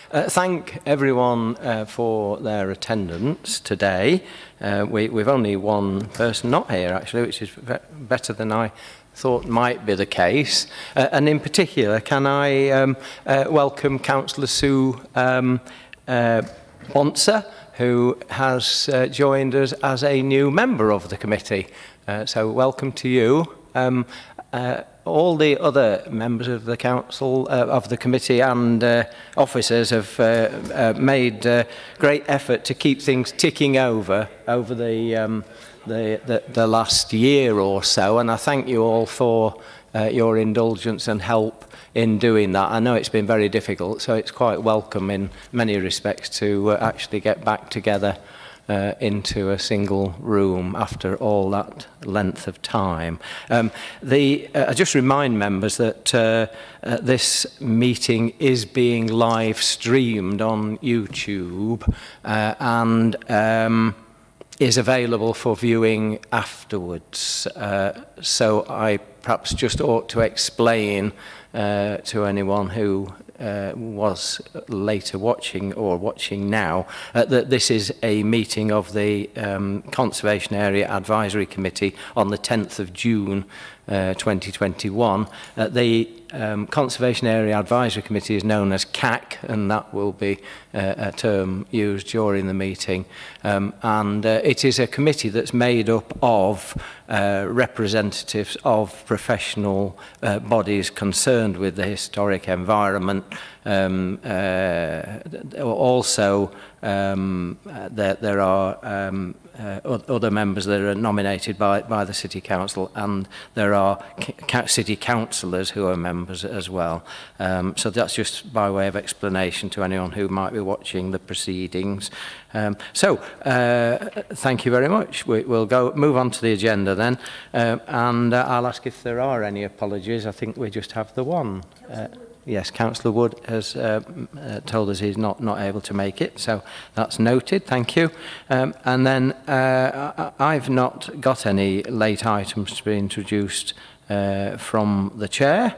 Thank everyone for their attendance today. We've only one person not here, actually, which is better than I thought might be the case. And in particular, can I welcome Councillor Sue Bonser, who has joined us as a new member of the committee. So welcome to you. All the other members of the council, of the committee and officers have made great effort to keep things ticking over the last year or so, and I thank you all for your indulgence and help in doing that. I know it's been very difficult, so it's quite welcome in many respects to actually get back together into a single room after all that length of time. I just remind members that this meeting is being live streamed on YouTube and is available for viewing afterwards. So I perhaps just ought to explain to anyone who was later watching or watching now that this is a meeting of the Conservation Area Advisory Committee on the 10th of June 2021. The Conservation Area Advisory Committee is known as CAC, and that will be a term used during the meeting. And it is a committee that's made up of representatives of professional bodies concerned with the historic environment. Also, there are other members that are nominated by the City Council, and there are City Councillors who are members as well. So that's just by way of explanation to anyone who might be watching the proceedings. Thank you very much. We'll move on to the agenda then, and I'll ask if there are any apologies. I think we just have the one. Yes, Councillor Wood has told us he's not able to make it, so that's noted. Thank you. And then I've not got any late items to be introduced from the chair.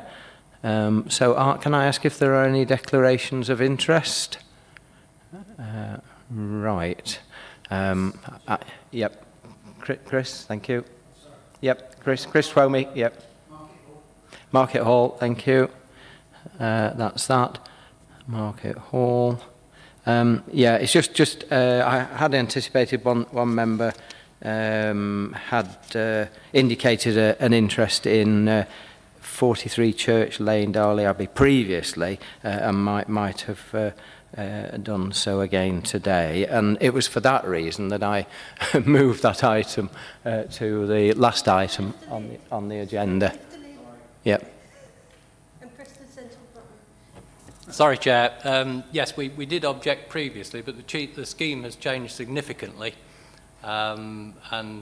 So can I ask if there are any declarations of interest? Right. Yep. Chris, thank you. Yep. Chris Twomey. Yep. Market Hall, thank you. That's that. Market Hall. Yeah, it's just I had anticipated one member had indicated an interest in 43 Church Lane, Dolly Abbey previously, and might have done so again today. And it was for that reason that I moved that item to the last item on the agenda. Yep. Sorry, Chair. Yes, we did object previously, but the scheme has changed significantly, and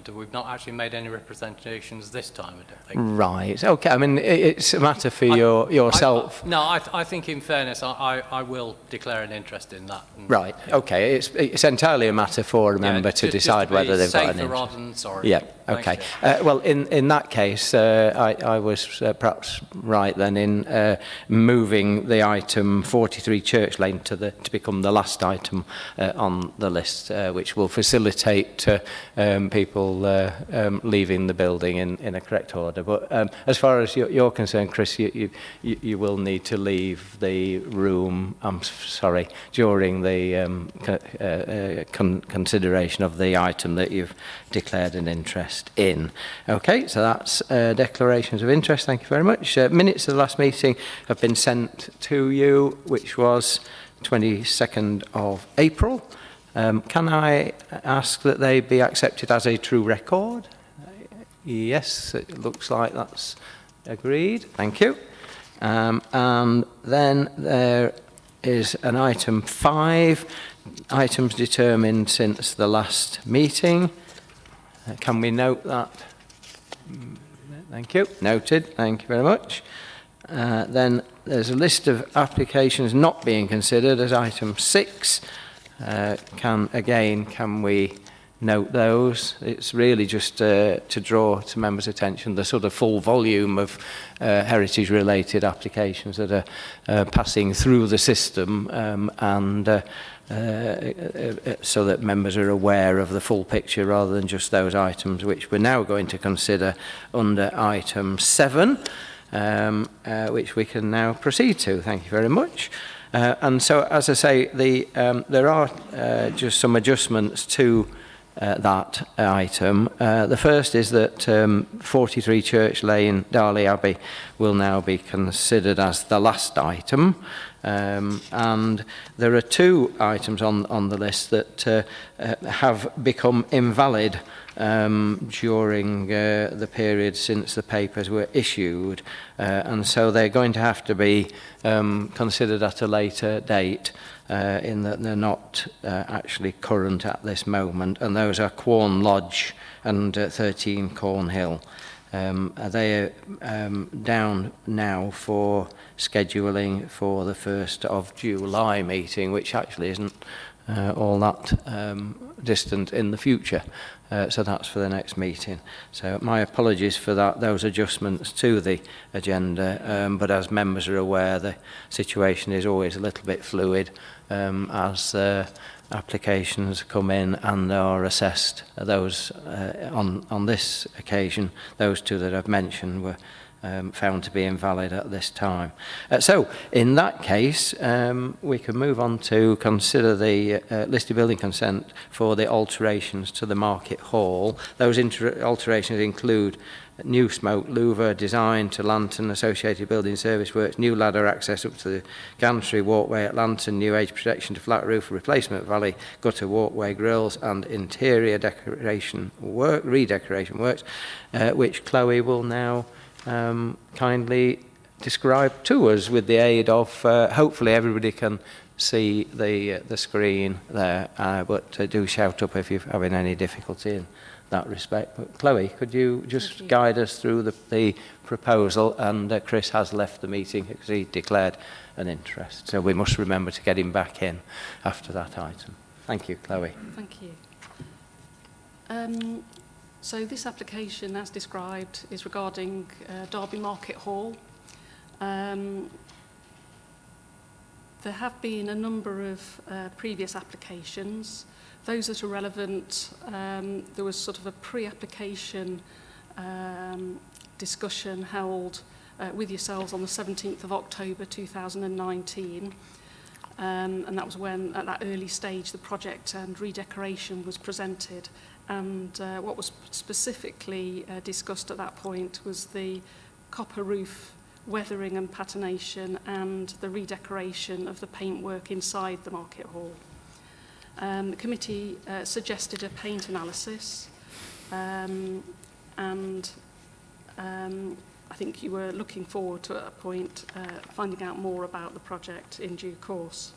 we've not actually made any representations this time, I don't think. Right. Okay. I mean, it's a matter for yourself. I think, in fairness, I will declare an interest in that. Right. Okay. It's entirely a matter for a member to decide whether they've got an interest. Rather than sorry. Yeah. Okay. Well, in that case, I was perhaps right then in moving the item 43 Church Lane to become the last item on the list, which will facilitate people leaving the building in a correct order. But as far as you're concerned, Chris, you will need to leave the room. I'm sorry, during the consideration of the item that you've declared an interest in. Okay, so that's declarations of interest. Thank you very much. Minutes of the last meeting have been sent to you, which was 22nd of April. Can I ask that they be accepted as a true record? Yes, it looks like that's agreed. Thank you. And then there is an item 5, items determined since the last meeting. Can we note that? Thank you. Noted. Thank you very much. Then there's a list of applications not being considered as item 6. Can we note those. It's really just to draw to members' attention the sort of full volume of heritage-related applications that are passing through the system, so that members are aware of the full picture rather than just those items which we're now going to consider under item 7, which we can now proceed to. Thank you very much. And so, as I say, there are just some adjustments to that item. The first is that 43 Church Lane, Dolly Abbey, will now be considered as the last item. And there are 2 items on the list that have become invalid during the period since the papers were issued, and so they're going to have to be considered at a later date, in that they're not actually current at this moment, and those are Quorn Lodge and 13 Cornhill. They are down now for scheduling for the 1st of July meeting, which actually isn't all that distant in the future. So that's for the next meeting. So my apologies for those adjustments to the agenda, but as members are aware, the situation is always a little bit fluid as applications come in and are assessed. Those on this occasion, those 2 that I've mentioned were found to be invalid at this time. So in that case, we can move on to consider the listed building consent for the alterations to the Market Hall. Those alterations include new smoke louver design to lantern, associated building service works, new ladder access up to the gantry walkway at lantern, new age protection to flat roof, replacement valley, gutter walkway grills, and interior redecoration works, which Chloe will now kindly describe to us with the aid of, hopefully everybody can see the screen there, but do shout up if you're having any difficulty in that respect. But Chloe, could you just guide us through the proposal? And Chris has left the meeting because he declared an interest, so we must remember to get him back in after that item. Thank you, Chloe. Thank you. So this application, as described, is regarding Derby Market Hall. There have been a number of previous applications. Those that are relevant, there was sort of a pre-application discussion held with yourselves on the 17th of October 2019. And that was when, at that early stage, the project and redecoration was presented. And what was specifically discussed at that point was the copper roof weathering and patination and the redecoration of the paintwork inside the Market Hall. The committee suggested a paint analysis, and I think you were looking forward to, at a point, finding out more about the project in due course.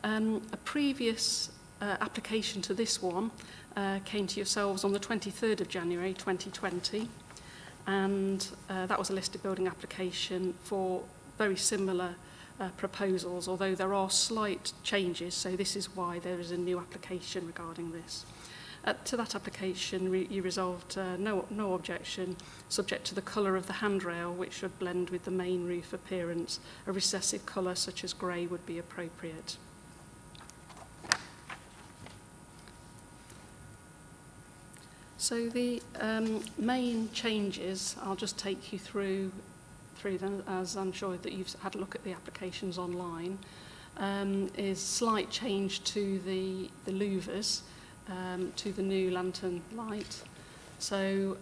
A previous application to this one came to yourselves on the 23rd of January 2020, and that was a listed building application for very similar proposals, although there are slight changes, so this is why there is a new application regarding this. To that application, you resolved no objection, subject to the colour of the handrail, which should blend with the main roof appearance. A recessive colour such as grey would be appropriate. So the main changes, I'll just take you through them, as I'm sure that you've had a look at the applications online, is slight change to the louvers, to the new lantern light. So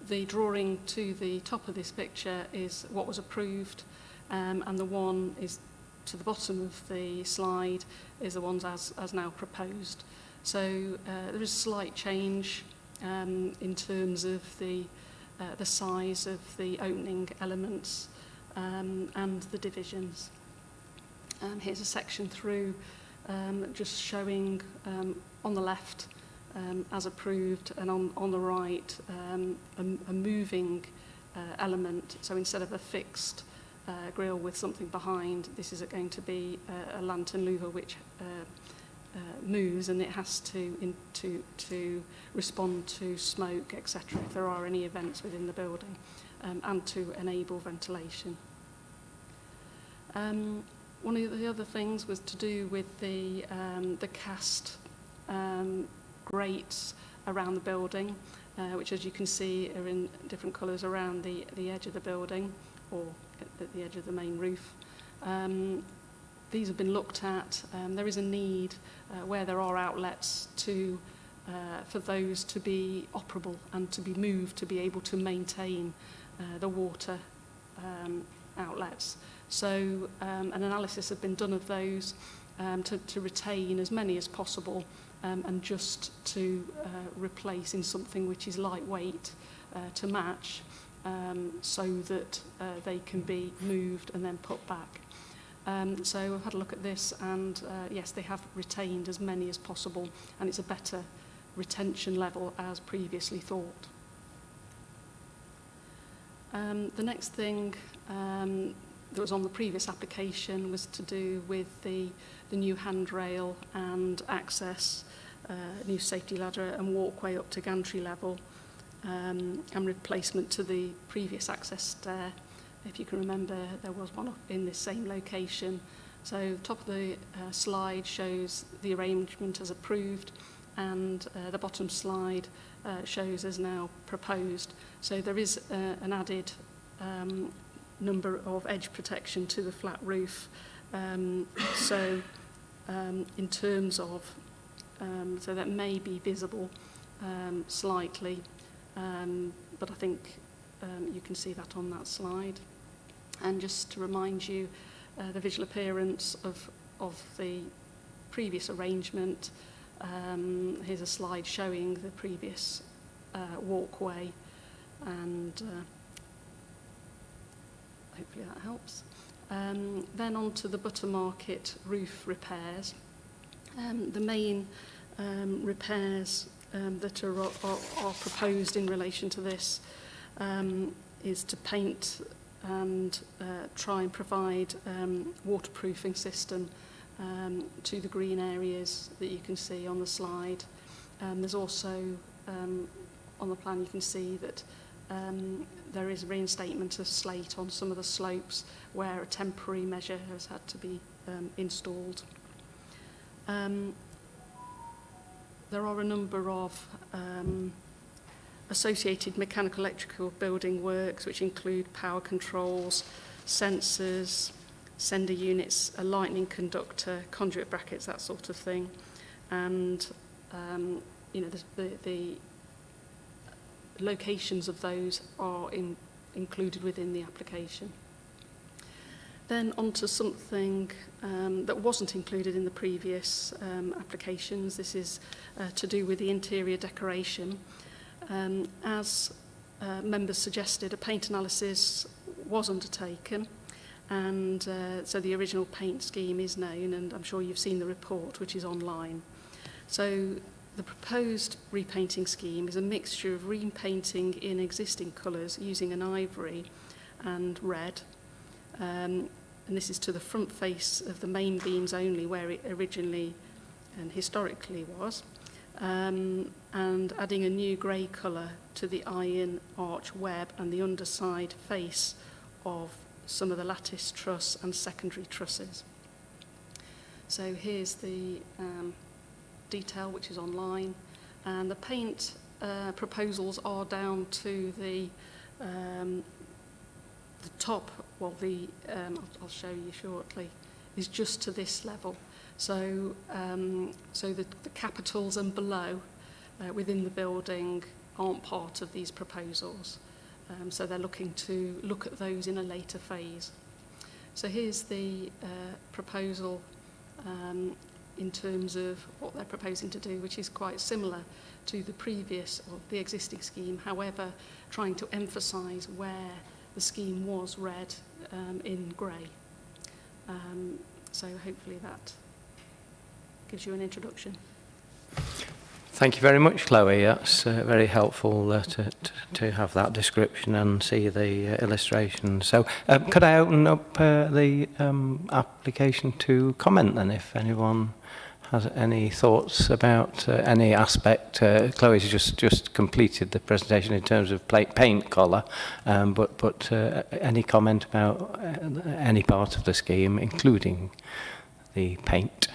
the drawing to the top of this picture is what was approved, and the one is to the bottom of the slide is the ones as now proposed. So there is slight change in terms of the size of the opening elements and the divisions. Here's a section through just showing on the left as approved, and on the right a moving element. So instead of a fixed grille with something behind, this is going to be a lantern louver which moves, and it has to respond to smoke, etc., if there are any events within the building, and to enable ventilation. One of the other things was to do with the cast grates around the building, which, as you can see, are in different colours around the edge of the building, or at the edge of the main roof. These have been looked at. There is a need where there are outlets for those to be operable and to be moved to be able to maintain the water outlets. So an analysis has been done of those to retain as many as possible, and just to replace in something which is lightweight to match, so that they can be moved and then put back. So I've had a look at this, and yes, they have retained as many as possible, and it's a better retention level as previously thought. The next thing that was on the previous application was to do with the new handrail and access, new safety ladder and walkway up to gantry level, and replacement to the previous access stair. If you can remember, there was one in this same location. So the top of the slide shows the arrangement as approved, and the bottom slide shows as now proposed. So there is an added number of edge protection to the flat roof. So in terms of, so that may be visible slightly, but I think you can see that on that slide. And just to remind you, the visual appearance of the previous arrangement, here's a slide showing the previous walkway, and hopefully that helps. Then on to the Buttermarket roof repairs. The main repairs that are proposed in relation to this is to paint and try and provide waterproofing system to the green areas that you can see on the slide. There's also, on the plan you can see that there is reinstatement of slate on some of the slopes where a temporary measure has had to be installed. There are a number of associated mechanical electrical building works, which include power controls, sensors, sender units, a lightning conductor, conduit brackets, that sort of thing. And you know, the locations of those are included within the application. Then onto something that wasn't included in the previous applications. This is to do with the interior decoration. As members suggested, a paint analysis was undertaken, and so the original paint scheme is known, and I'm sure you've seen the report, which is online. So the proposed repainting scheme is a mixture of repainting in existing colours using an ivory and red, and this is to the front face of the main beams only, where it originally and historically was, and adding a new grey colour to the iron arch web and the underside face of some of the lattice truss and secondary trusses. So here's the detail, which is online, and the paint proposals are down to the top. Well, I'll show you shortly, is just to this level. So the capitals and below within the building aren't part of these proposals. So they're looking to look at those in a later phase. So here's the proposal in terms of what they're proposing to do, which is quite similar to the previous or the existing scheme, however, trying to emphasise where the scheme was red in grey. So hopefully that gives you an introduction. Thank you very much, Chloe. That's very helpful to have that description and see the illustration. So could I open up the application to comment then, if anyone has any thoughts about any aspect? Chloe's just completed the presentation in terms of paint colour, but any comment about any part of the scheme, including the paint?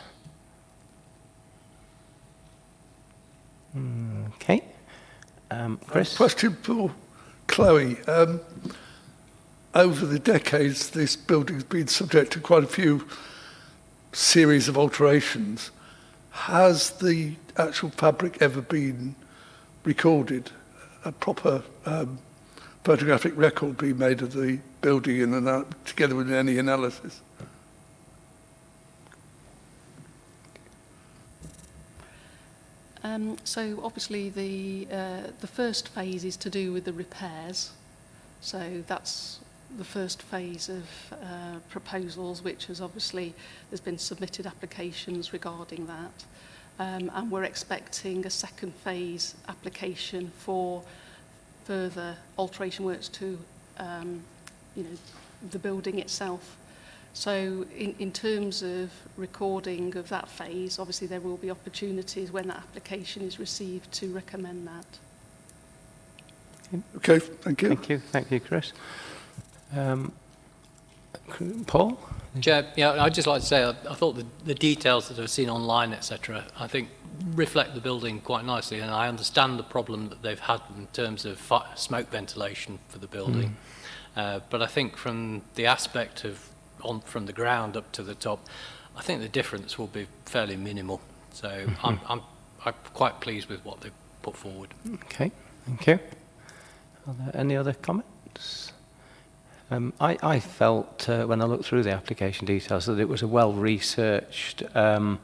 Okay. Chris? Question for Chloe. Over the decades, this building's been subject to quite a few series of alterations. Has the actual fabric ever been recorded? A proper photographic record being made of the building together with any analysis? So obviously the first phase is to do with the repairs. So that's the first phase of proposals, which has obviously, there's been submitted applications regarding that. And we're expecting a second phase application for further alteration works to, the building itself. So in terms of recording of that phase, obviously there will be opportunities when that application is received to recommend that. Okay, thank you. Thank you, Chris. Paul? Chair, I'd just like to say I thought the details that I've seen online, etc., I think reflect the building quite nicely, and I understand the problem that they've had in terms of smoke ventilation for the building. But I think from the aspect of from the ground up to the top, I think the difference will be fairly minimal. So I'm quite pleased with what they've put forward. Okay, thank you. Are there any other comments? I felt when I looked through the application details that it was a well-researched and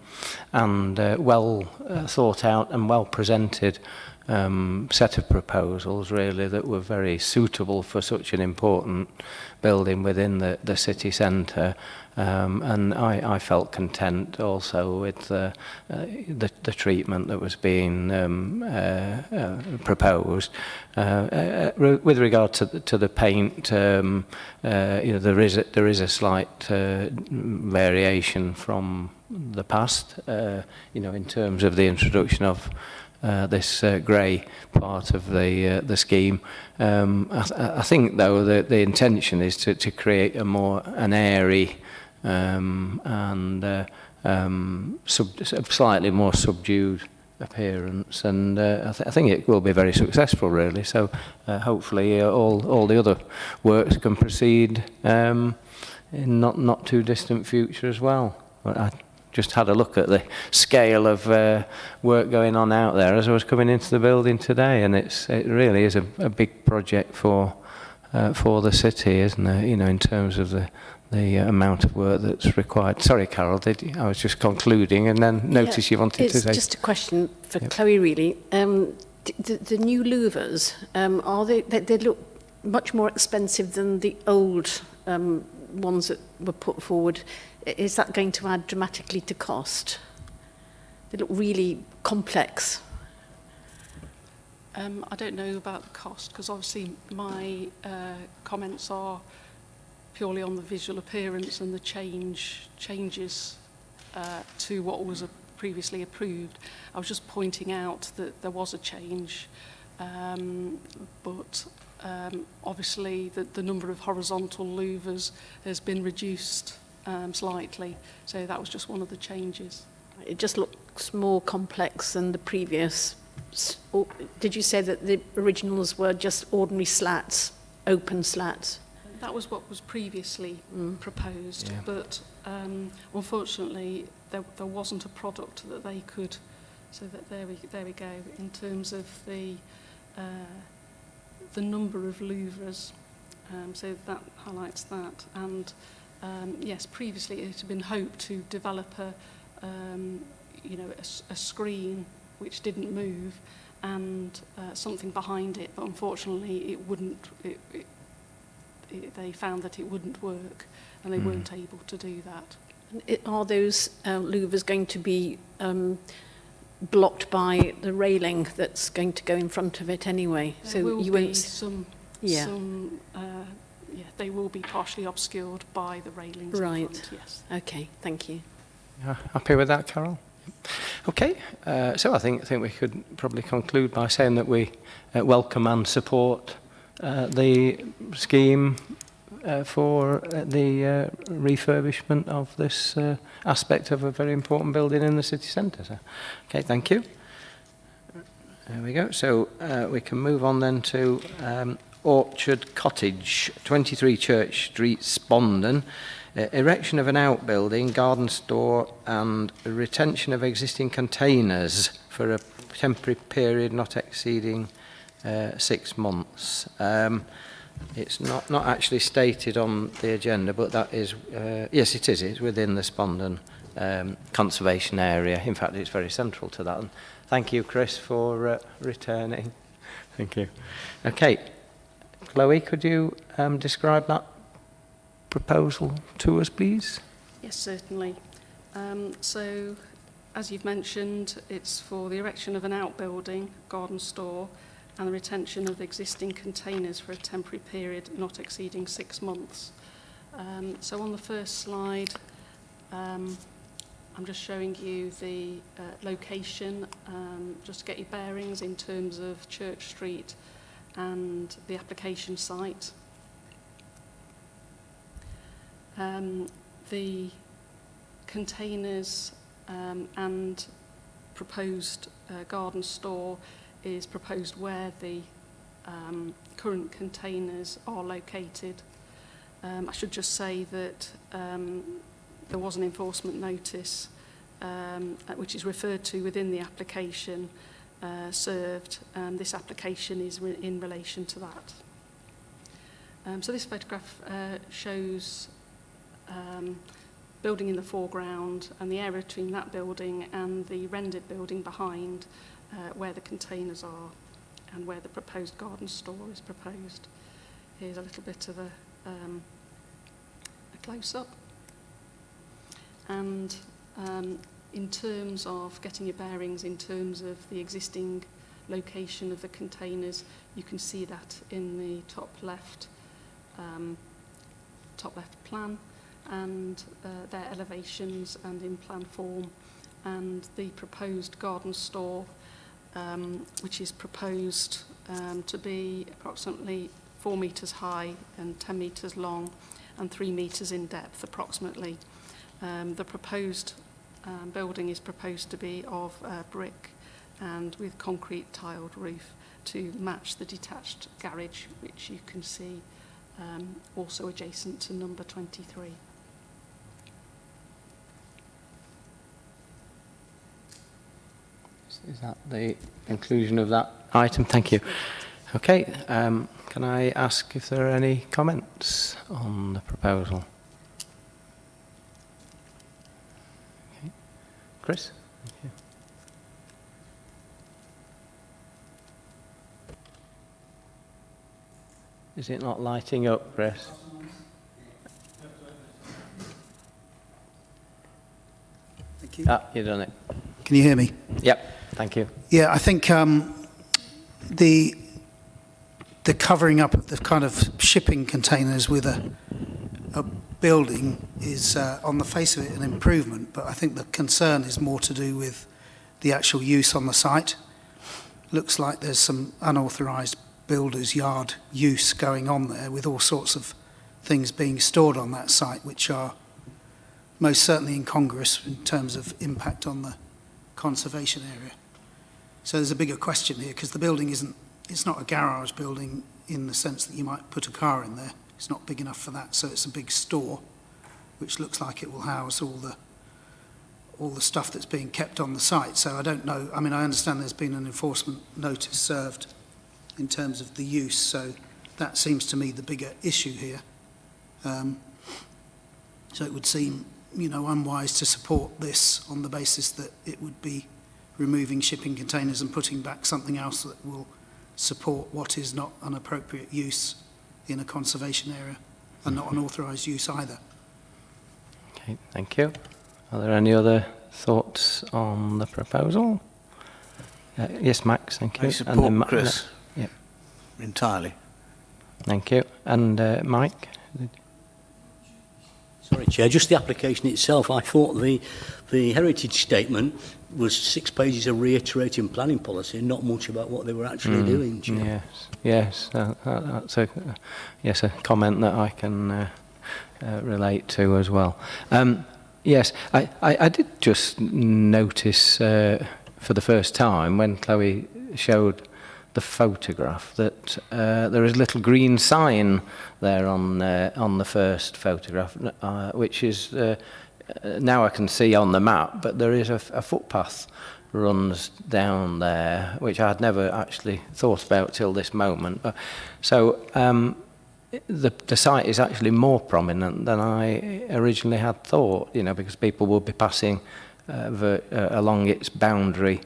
well thought out and well presented set of proposals, really, that were very suitable for such an important building within the city centre. And I felt content also with the treatment that was being proposed. With regard to the paint, there is a slight variation from the past, in terms of the introduction of this grey part of the scheme. I think, though, the intention is to create an airy and slightly more subdued appearance, and I think it will be very successful, really. So hopefully all the other works can proceed in not too distant future as well. But I just had a look at the scale of work going on out there as I was coming into the building today, and it really is a big project for the city, isn't it? In terms of the amount of work that's required. Sorry, Carol, I was just concluding and then noticed you wanted to say. It's just a question for Chloe, really. The new Louvres, they look much more expensive than the old ones that were put forward. Is that going to add dramatically to cost? They look really complex. I don't know about the cost, because obviously my comments are purely on the visual appearance and the changes to what was previously approved. I was just pointing out that there was a change, but obviously the number of horizontal louvers has been reduced slightly, so that was just one of the changes. It just looks more complex than the previous. Did you say that the originals were just ordinary slats, open slats? That was what was previously proposed, Yeah. but unfortunately there wasn't a product that they could. So that there we go. In terms of the number of louvres, so that highlights that. And yes, previously it had been hoped to develop a screen which didn't move and something behind it, but unfortunately it wouldn't. They found that it wouldn't work, and they weren't able to do that. Are those louvers going to be blocked by the railing that's going to go in front of it anyway? There will be some, they will be partially obscured by the railings in front, yes. Okay, thank you. Yeah, happy with that, Carol? Okay, so I think we could probably conclude by saying that we welcome and support the scheme for the refurbishment of this aspect of a very important building in the city centre. So, okay, thank you. There we go. So we can move on then to Orchard Cottage, 23 Church Street, Spondon. Erection of an outbuilding, garden store and retention of existing containers for a temporary period not exceeding 6 months. It's not actually stated on the agenda, but that is, yes it is, it's within the Spondon conservation area. In fact, it's very central to that. And thank you, Chris, for returning. Thank you. Okay, Chloe, could you describe that proposal to us, please? Yes, certainly. So, as you've mentioned, it's for the erection of an outbuilding, garden store, and the retention of existing containers for a temporary period not exceeding 6 months. So on the first slide, I'm just showing you the location, just to get your bearings in terms of Church Street and the application site. The containers and proposed garden store is proposed where the current containers are located. I should just say that there was an enforcement notice which is referred to within the application served, and this application is in relation to that. So this photograph shows building in the foreground and the area between that building and the rendered building behind where the containers are and where the proposed garden store is proposed. Here's a little bit of a close-up. And in terms of getting your bearings, in terms of the existing location of the containers, you can see that in the top left plan, and their elevations and in plan form, and the proposed garden store, which is proposed to be approximately 4 metres high and 10 metres long and 3 metres in depth approximately. The proposed building is proposed to be of brick and with concrete tiled roof to match the detached garage, which you can see also adjacent to number 23. Is that the conclusion of that item? Thank you. Okay, can I ask if there are any comments on the proposal? Okay. Chris? Thank you. Is it not lighting up, Chris? Thank you. Ah, you've done it. Can you hear me? Yep, thank you. Yeah, I think the covering up of the kind of shipping containers with a building is, on the face of it, an improvement, but I think the concern is more to do with the actual use on the site. Looks like there's some unauthorised builder's yard use going on there with all sorts of things being stored on that site, which are most certainly incongruous in terms of impact on the conservation area. So there's a bigger question here, because the building it's not a garage building in the sense that you might put a car in there. It's not big enough for that, so it's a big store, which looks like it will house all the stuff that's being kept on the site. So I don't know, I mean, I understand there's been an enforcement notice served in terms of the use, so that seems to me the bigger issue here. So it would seem, unwise to support this on the basis that it would be removing shipping containers and putting back something else that will support what is not an appropriate use in a conservation area and not an authorised use either. Okay, thank you. Are there any other thoughts on the proposal? Yes, Max, thank you. I support Chris yeah. entirely. Thank you. And Mike? Sorry, Chair, just the application itself. I thought the heritage statement was 6 pages of reiterating planning policy and not much about what they were actually doing, Chair. Yes, that's a comment that I can relate to as well. Yes, I did just notice for the first time when Chloe showed the photograph that there is a little green sign there on the first photograph, which is now I can see on the map, but there is a footpath runs down there, which I had never actually thought about till this moment. So the site is actually more prominent than I originally had thought, because people will be passing along its boundary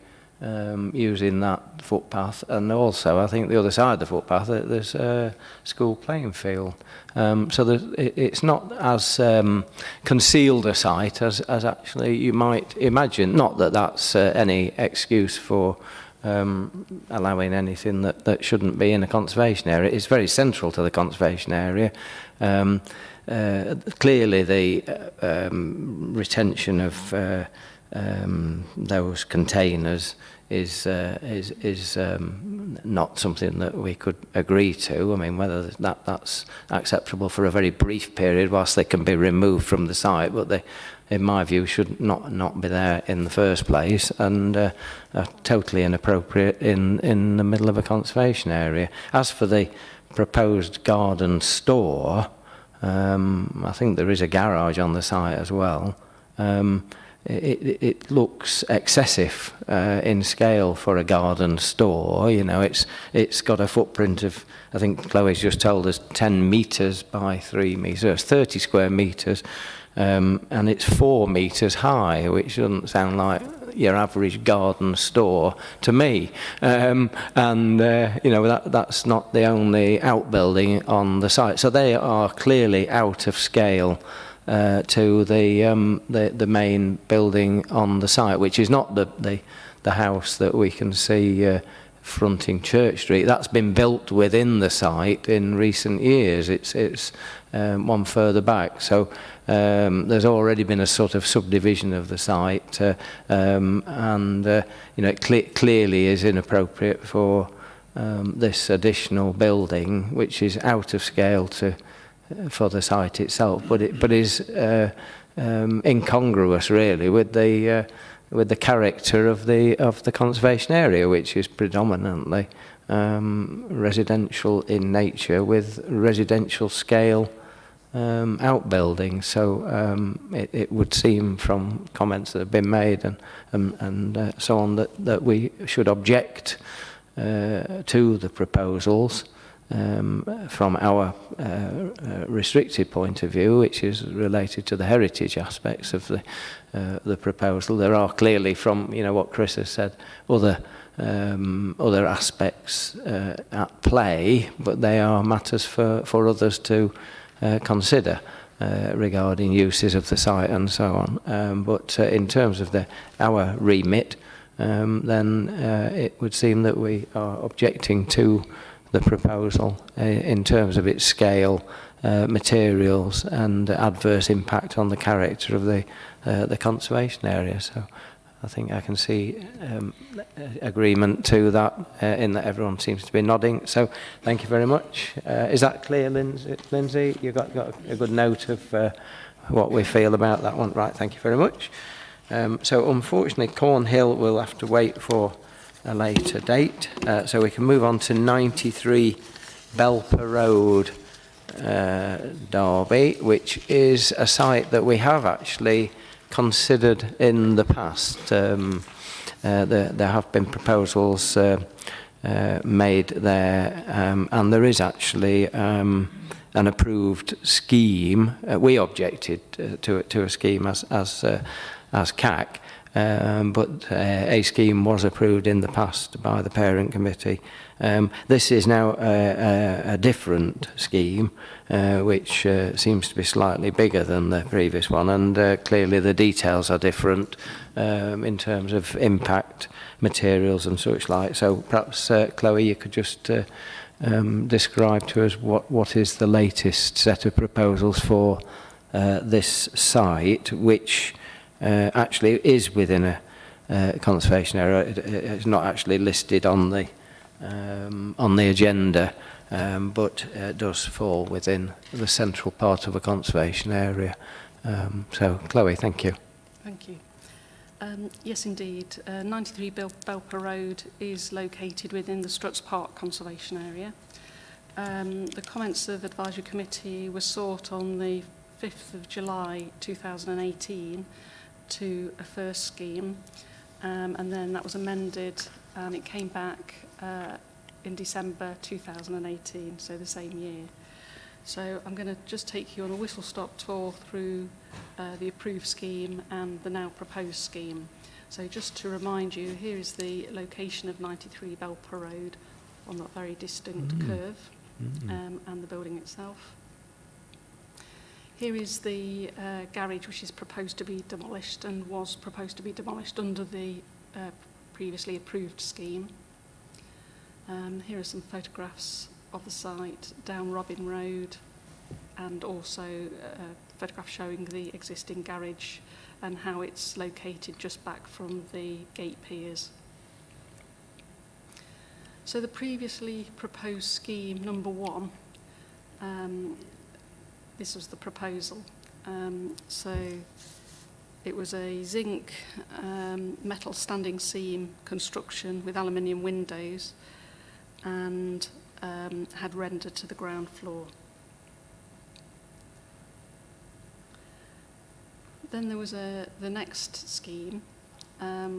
using that footpath, and also I think the other side of the footpath there's a school playing field, so it's not as concealed a site as actually you might imagine. Not that that's any excuse for allowing anything that shouldn't be in a conservation area. It's very central to the conservation area. Clearly the retention of those containers is not something that we could agree to. I mean, whether that's acceptable for a very brief period whilst they can be removed from the site, but they, in my view, should not be there in the first place, and are totally inappropriate in the middle of a conservation area. As for the proposed garden store, I think there is a garage on the site as well. It looks excessive in scale for a garden store. It's got a footprint of, I think Chloe's just told us, 10 metres by 3 metres, 30 square metres, and it's 4 metres high, which doesn't sound like your average garden store to me. That's not the only outbuilding on the site. So they are clearly out of scale to the main building on the site, which is not the house that we can see fronting Church Street. That's been built within the site in recent years. It's one further back. So there's already been a sort of subdivision of the site, and it clearly is inappropriate for this additional building, which is out of scale for the site itself, but is incongruous really with the character of the conservation area, which is predominantly residential in nature with residential scale outbuildings. So it would seem from comments that have been made and so on that we should object to the proposals. From our restricted point of view, which is related to the heritage aspects of the proposal. There are clearly, from what Chris has said, other aspects at play, but they are matters for others to consider regarding uses of the site and so on. But in terms of our remit, then it would seem that we are objecting to the proposal in terms of its scale, materials, and adverse impact on the character of the conservation area. So I think I can see agreement to that in that everyone seems to be nodding. So thank you very much. Is that clear, Lindsay? You got a good note of what we feel about that one? Right, thank you very much. So unfortunately, Cornhill will have to wait for a later date, so we can move on to 93 Belper Road, Derby, which is a site that we have actually considered in the past. There have been proposals made there, and there is actually an approved scheme. We objected to a scheme as CAC. But a scheme was approved in the past by the parent committee. This is now a different scheme, which seems to be slightly bigger than the previous one, and clearly the details are different in terms of impact, materials and such like. So perhaps, Chloe, you could just describe to us what is the latest set of proposals for this site, which actually is within a conservation area. It's not actually listed on the agenda, but does fall within the central part of a conservation area. So, Chloe, thank you. Thank you. Yes, indeed. 93 Belper Road is located within the Struts Park Conservation Area. The comments of Advisory Committee were sought on the 5th of July 2018 to a first scheme, and then that was amended and it came back in December 2018, so the same year. So I'm going to just take you on a whistle-stop tour through the approved scheme and the now proposed scheme. So just to remind you, here is the location of 93 Belper Road on that very distinct curve, and the building itself. Here is the garage, which is proposed to be demolished and was proposed to be demolished under the previously approved scheme. Here are some photographs of the site down Robin Road, and also a photograph showing the existing garage and how it's located just back from the gate piers. So the previously proposed scheme number 1, this was the proposal. So it was a zinc metal standing seam construction with aluminium windows, and had render to the ground floor. Then there was the next scheme,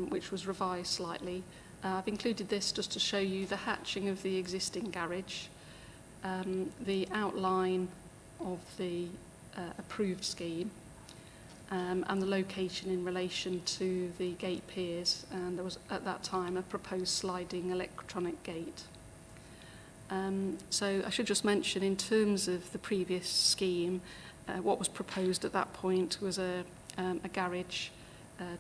which was revised slightly. I've included this just to show you the hatching of the existing garage, the outline of the approved scheme, and the location in relation to the gate piers, and there was at that time a proposed sliding electronic gate. So I should just mention, in terms of the previous scheme, what was proposed at that point was a garage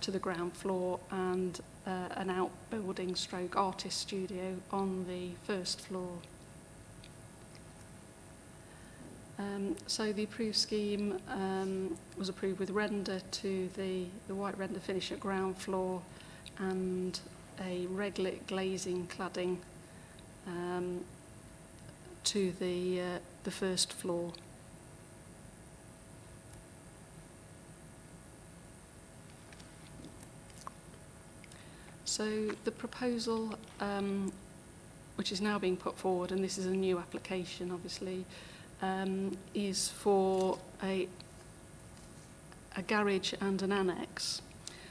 to the ground floor and an outbuilding stroke artist studio on the first floor. So the approved scheme was approved with render to the white render finish at ground floor and a reglit glazing cladding to the first floor. So the proposal, which is now being put forward, and this is a new application obviously, is for a garage and an annex.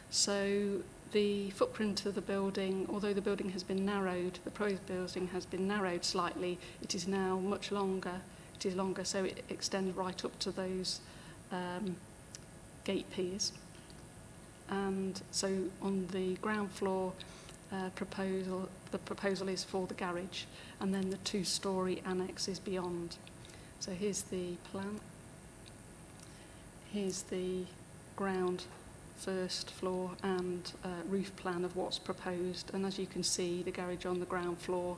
So the footprint of the building, although the building has been narrowed, the proposed building has been narrowed slightly, it is now much longer. It is longer, so it extends right up to those gate piers. And so on the ground floor the proposal is for the garage, and then the 2-storey annex is beyond. So here's the plan. Here's the ground first floor and roof plan of what's proposed, and as you can see, the garage on the ground floor,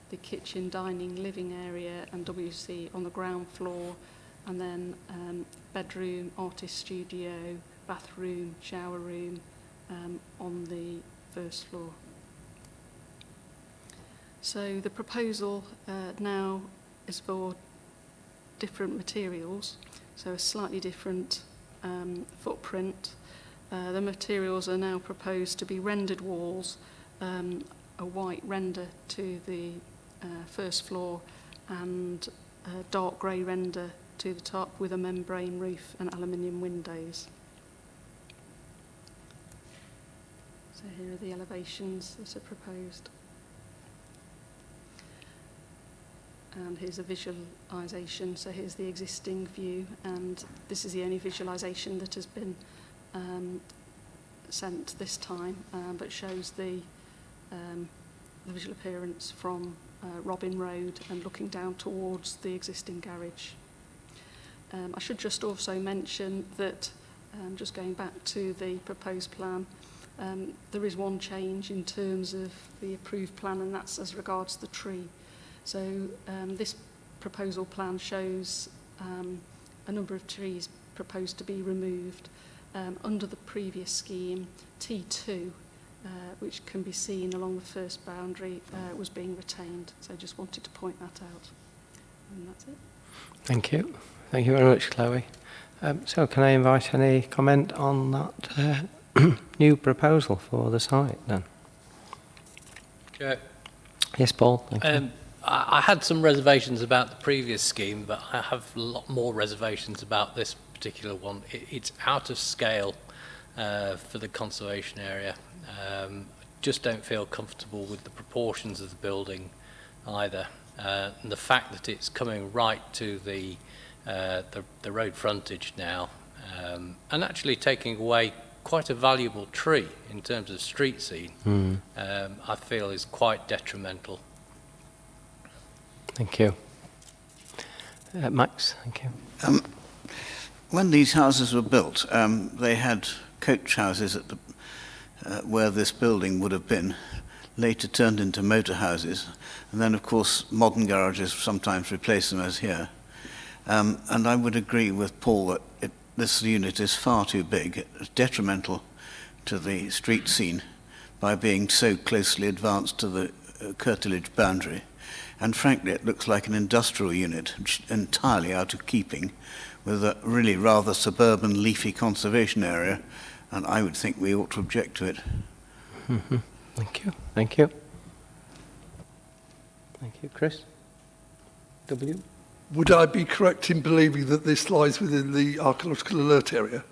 the kitchen, dining, living area and WC on the ground floor, and then bedroom, artist studio, bathroom, shower room on the first floor. So the proposal now is for different materials, so a slightly different footprint. The materials are now proposed to be rendered walls, a white render to the first floor, and a dark grey render to the top with a membrane roof and aluminium windows. So here are the elevations that are proposed. And here's a visualisation. So here's the existing view, and this is the only visualisation that has been sent this time, but shows the visual appearance from Robin Road and looking down towards the existing garage. I should just also mention that, just going back to the proposed plan, there is one change in terms of the approved plan, and that's as regards the tree. So this proposal plan shows a number of trees proposed to be removed. Under the previous scheme, T2, which can be seen along the first boundary, was being retained. So I just wanted to point that out. And that's it. Thank you. Thank you very much, Chloe. So can I invite any comment on that new proposal for the site then? Chair. Yes, Paul. Thank you. I had some reservations about the previous scheme, but I have a lot more reservations about this particular one. It's out of scale for the conservation area. Just don't feel comfortable with the proportions of the building either. And the fact that it's coming right to the road frontage now, and actually taking away quite a valuable tree in terms of street scene, I feel is quite detrimental. Thank you. Max, thank you. When these houses were built, they had coach houses at the, where this building would have been, later turned into motor houses, and then of course modern garages sometimes replace them as here. And I would agree with Paul that this unit is far too big. It's detrimental to the street scene by being so closely advanced to the curtilage boundary. And frankly, it looks like an industrial unit, which is entirely out of keeping with a really rather suburban leafy conservation area, and I would think we ought to object to it. Mm-hmm. Thank you. Thank you. Thank you, Chris. W. Would I be correct in believing that this lies within the archaeological alert area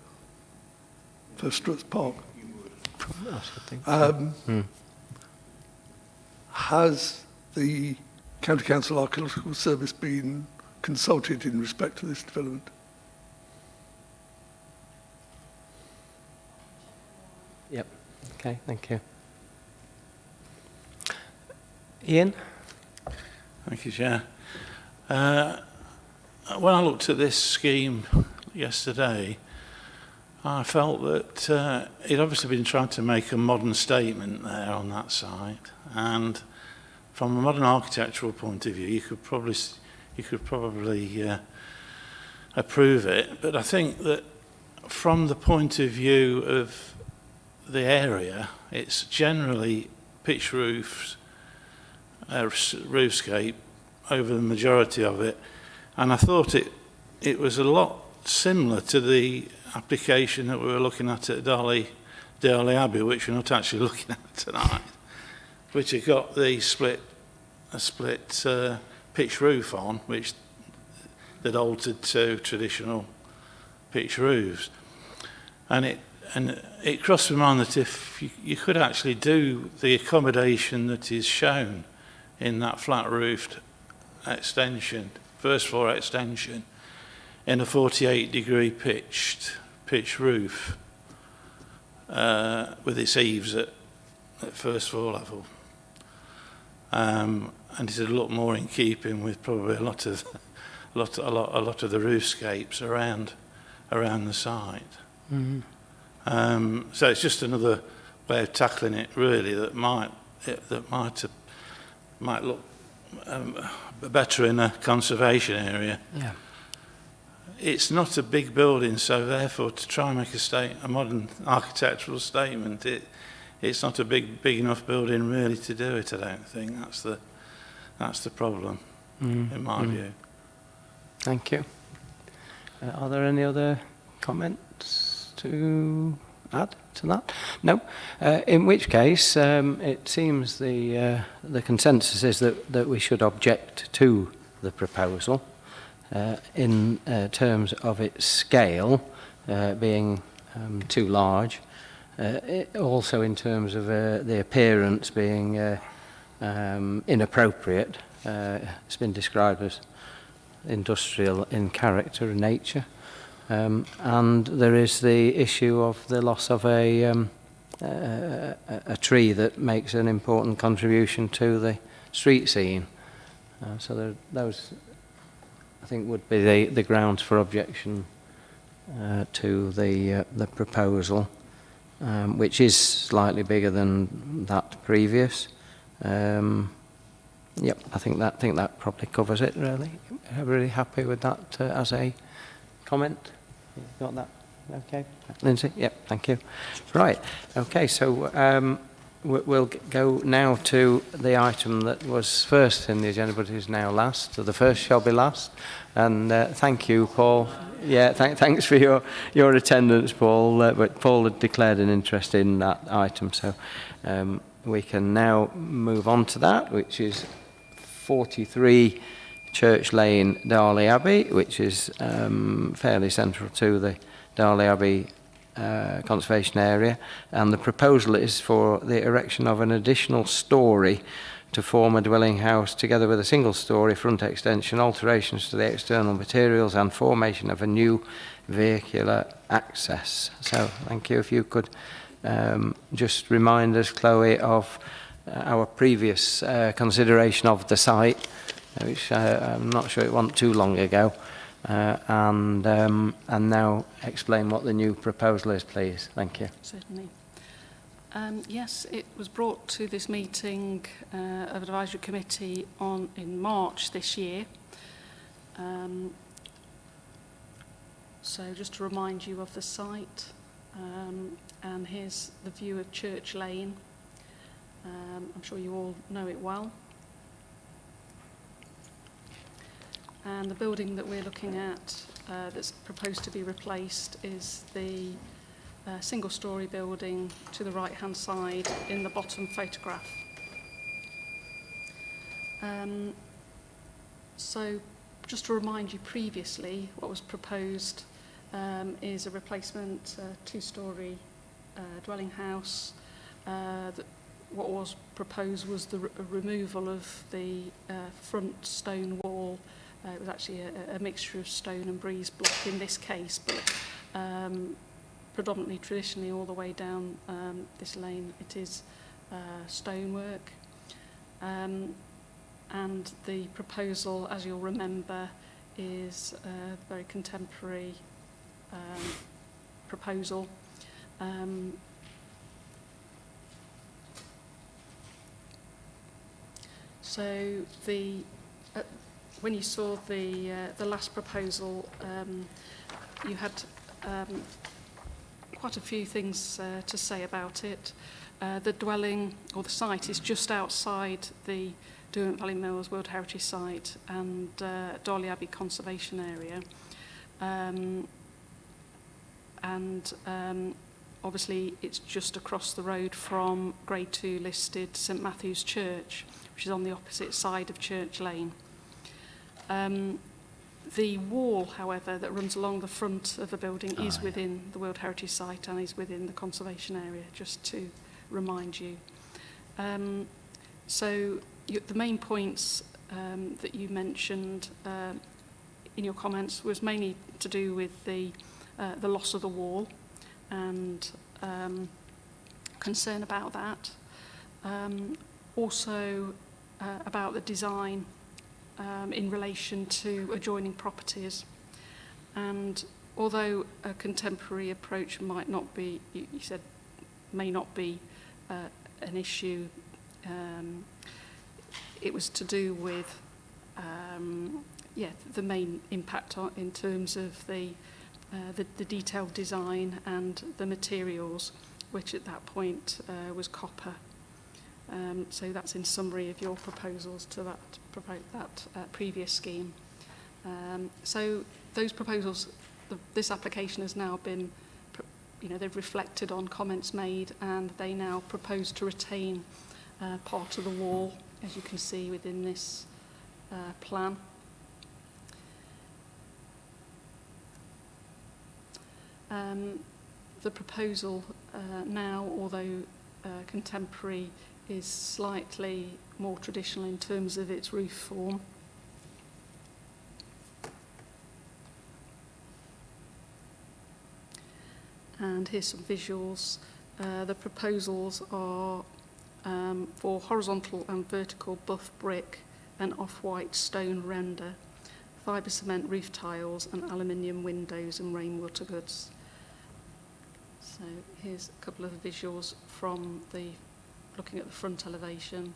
for Strutt's Park? I should think so. Has the County Council Archaeological Service been consulted in respect to this development? Yep. Okay, thank you. Ian? Thank you, Chair. When I looked at this scheme yesterday, I felt that it obviously been trying to make a modern statement there on that site, and from a modern architectural point of view, you could probably approve it. But I think that from the point of view of the area, it's generally pitch roofs, roofscape over the majority of it, and I thought it was a lot similar to the application that we were looking at Dolly Abbey, which we're not actually looking at tonight, which had got the split pitch roof on, which they'd altered to traditional pitch roofs, and it crossed my mind that if you could actually do the accommodation that is shown in that flat roofed extension, first floor extension, in a 48-degree pitch roof with its eaves at first floor level, and it's a lot more in keeping with probably a lot of the roofscapes around the site. Mm-hmm. So it's just another way of tackling it, really, that might look better in a conservation area. Yeah. It's not a big building, so therefore to try and make a modern architectural statement, it's not a big enough building really to do it. I don't think that's the problem, in my view. Thank you. Are there any other comments to add to that? No. In which case, it seems the consensus is that we should object to the proposal in terms of its scale being too large. Also in terms of the appearance being inappropriate. It's been described as industrial in character and nature. And there is the issue of the loss of a tree that makes an important contribution to the street scene. So those, I think, would be the grounds for objection to the proposal, which is slightly bigger than that previous. Yep, I think that probably covers it, really. I'm really happy with that as a comment. You got that? Okay. Lindsay? Yep, thank you. Right. Okay, so we'll go now to the item that was first in the agenda, but is now last. So the first shall be last. And thank you, Paul. Yeah, thanks for your attendance, Paul. But Paul had declared an interest in that item, so we can now move on to that, which is 43 Church Lane, Dolly Abbey, which is fairly central to the Dolly Abbey conservation area, and the proposal is for the erection of an additional storey to form a dwelling house together with a single storey front extension, alterations to the external materials and formation of a new vehicular access. So thank you. If you could just remind us, Chloe, of our previous consideration of the site, which I'm not sure it wasn't too long ago, and now explain what the new proposal is, please. Thank you. Certainly. Yes, it was brought to this meeting of Advisory Committee in March this year. So just to remind you of the site, and here's the view of Church Lane. I'm sure you all know it well. And the building that we're looking at that's proposed to be replaced is the single-storey building to the right-hand side in the bottom photograph. So just to remind you previously, what was proposed is a replacement two-storey dwelling house. What was proposed was the removal of the front stone wall. It was actually a mixture of stone and breeze block in this case, but predominantly traditionally all the way down this lane it is stonework. And the proposal, as you'll remember, is a very contemporary proposal. So when you saw the last proposal, you had quite a few things to say about it. The dwelling or the site is just outside the Derwent Valley Mills World Heritage Site and Dolly Abbey Conservation Area. Obviously it's just across the road from Grade 2 listed St Matthew's Church, which is on the opposite side of Church Lane. The wall, however, that runs along the front of the building is within the World Heritage Site and is within the conservation area, just to remind you. The main points that you mentioned in your comments was mainly to do with the loss of the wall and concern about that. Also about the design in relation to adjoining properties. And although a contemporary approach might not be, you said, may not be an issue, it was to do with the main impact in terms of the detailed design and the materials, which at that point was copper. So that's in summary of your proposals to that previous scheme. So those proposals, this application has now been, they've reflected on comments made, and they now propose to retain part of the wall, as you can see within this plan. The proposal now, although contemporary, is slightly more traditional in terms of its roof form. And here's some visuals. The proposals are for horizontal and vertical buff brick and off-white stone render, fibre cement roof tiles and aluminium windows and rainwater goods. So here's a couple of visuals from looking at the front elevation,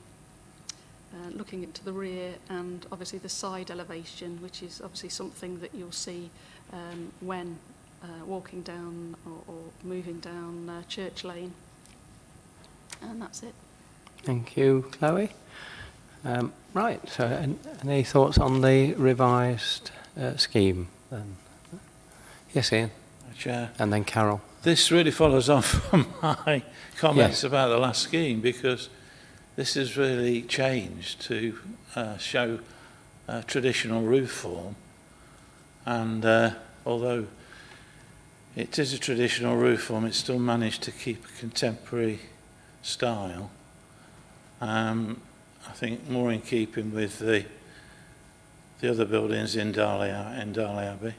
looking into the rear, and obviously the side elevation, which is obviously something that you'll see when walking down or moving down Church Lane. And that's it. Thank you, Chloe. Right, so any thoughts on the revised scheme then? Yes, Ian. Chair. And then Carol. This really follows on from my comments Yes. about the last scheme, because this has really changed to show traditional roof form. And although it is a traditional roof form, it's still managed to keep a contemporary style. I think more in keeping with the other buildings in Dolly Abbey.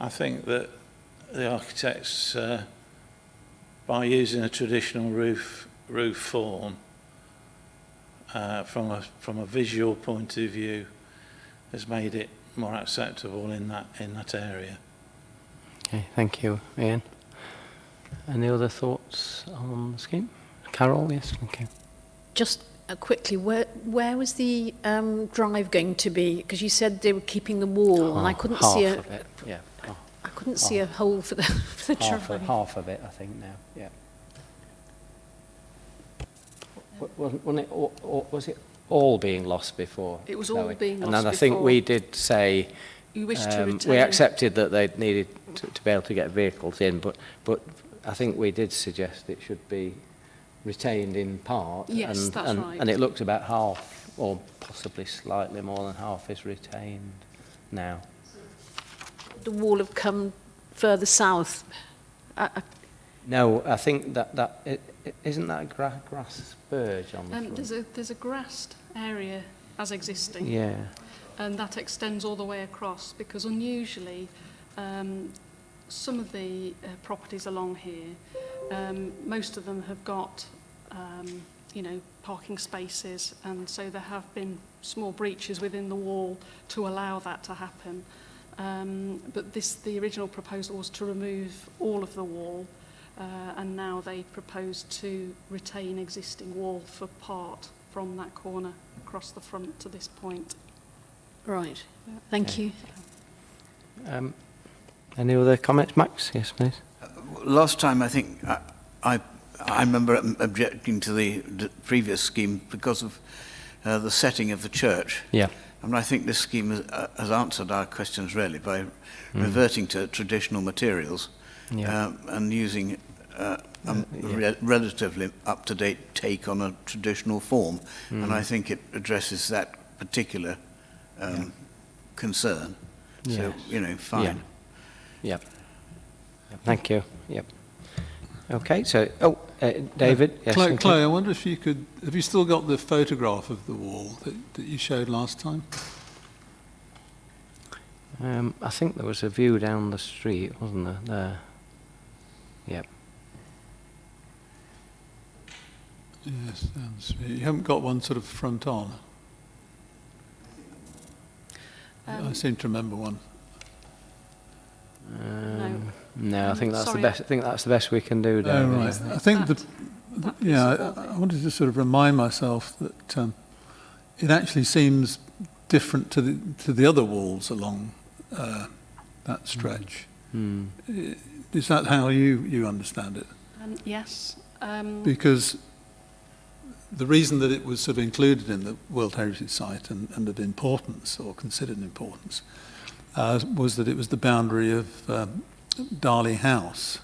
I think that the architects, by using a traditional roof form, from a visual point of view, has made it more acceptable in that area. Okay, thank you, Ian. Any other thoughts on the scheme? Carol, yes, thank you. Just quickly, where was the drive going to be? Because you said they were keeping the wall, and I couldn't see half of it, yeah. I couldn't see a hole for the drive. Half of it, I think now. Yeah. Wasn't it? Was it all being lost before? It was all Chloe? being And lost then I think before. we did say You wish to retain. we accepted that they needed to be able to get vehicles in, but I think we did suggest it should be retained in part. Yes, and, that's and, right. And it looked about half, or possibly slightly more than half, is retained now. The wall have come further south. No, I think isn't that a grass verge on the front? There's a grassed area as existing. Yeah. And that extends all the way across, because unusually some of the properties along here, most of them have got parking spaces, and so there have been small breaches within the wall to allow that to happen. But the original proposal was to remove all of the wall, and now they propose to retain existing wall for part from that corner across the front to this point. Right. Thank you. Any other comments, Max? Yes, please. Last time, I think, I remember objecting to the previous scheme because of the setting of the church. Yeah. And I think this scheme has answered our questions really by reverting to traditional materials and using a relatively up-to-date take on a traditional form. And I think it addresses that particular concern. So, fine. Yep. Thank you. Yep. Okay, so, David. Yes, Chloe, I wonder if you could, have you still got the photograph of the wall that you showed last time? I think there was a view down the street, wasn't there? There. Yep. Yes, down the street. You haven't got one sort of front on? I seem to remember one. No, I think that's sorry. the best. I think that's the best we can do, David. Oh, right. I think I wanted to sort of remind myself that it actually seems different to the other walls along that stretch. Is that how you understand it? Yes. Because the reason that it was sort of included in the World Heritage Site and of importance, or considered importance, was that it was the boundary of Dolly House,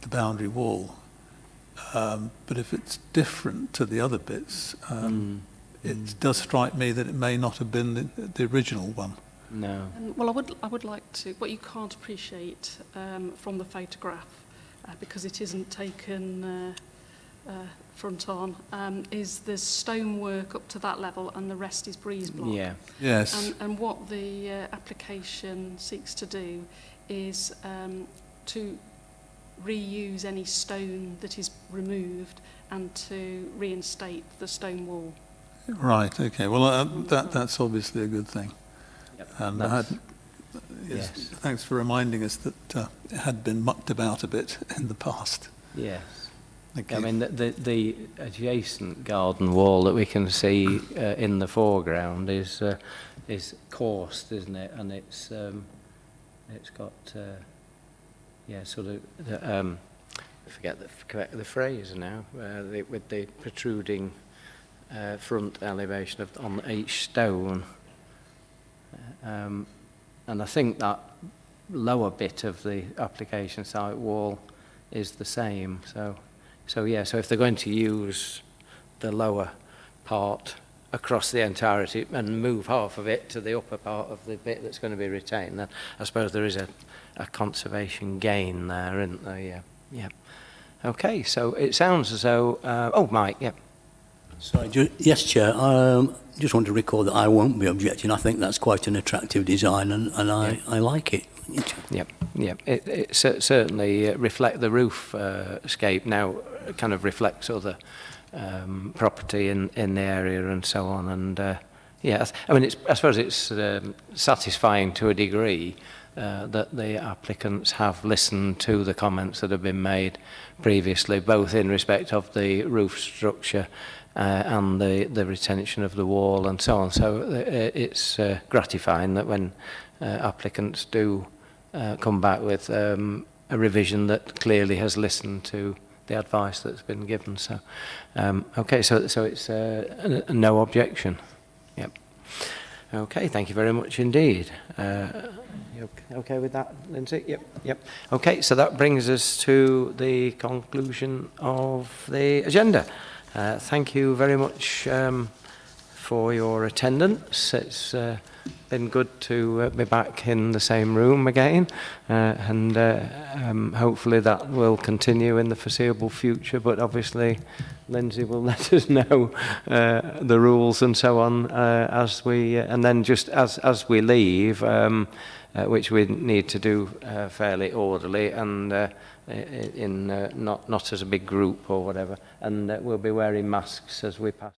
the boundary wall. But if it's different to the other bits, it does strike me that it may not have been the original one. No. Well, I would like to. What you can't appreciate from the photograph, because it isn't taken front on, is there's stonework up to that level, and the rest is breeze block. Yeah. Yes. And what the application seeks to do is to reuse any stone that is removed and to reinstate the stone wall. Right. Okay. Well, that's obviously a good thing. Yep. And Yes. thanks for reminding us that it had been mucked about a bit in the past. Yes. Thank I you. mean, the adjacent garden wall that we can see in the foreground is coursed, isn't it? And it's got yeah, sort of I forget the phrase now, with the protruding front elevation on each stone. And I think that lower bit of the application site wall is the same. So yeah, so if they're going to use the lower part across the entirety and move half of it to the upper part of the bit that's going to be retained, then I suppose there is a conservation gain there, isn't there? Yeah. Yeah. Okay, so it sounds as though... oh, Mike, yeah. Sorry, yes, Chair. Just want to record that I won't be objecting. I think that's quite an attractive design, and I like it. Yep, yep. It certainly the roof scape now kind of reflects other property in the area and so on. And yeah, I mean, I suppose it's satisfying to a degree that the applicants have listened to the comments that have been made previously, both in respect of the roof structure and the retention of the wall and so on. So it's gratifying that when applicants do come back with a revision that clearly has listened to the advice that's been given. So, okay, so it's no objection. Yep. Okay, thank you very much indeed. You okay with that, Lindsay? Yep, yep. Okay, so that brings us to the conclusion of the agenda. Thank you very much for your attendance. It's been good to be back in the same room again, and hopefully that will continue in the foreseeable future, but obviously Lindsay will let us know the rules and so on as we, and then just as we leave, which we need to do fairly orderly and not as a big group or whatever, and we'll be wearing masks as we pass.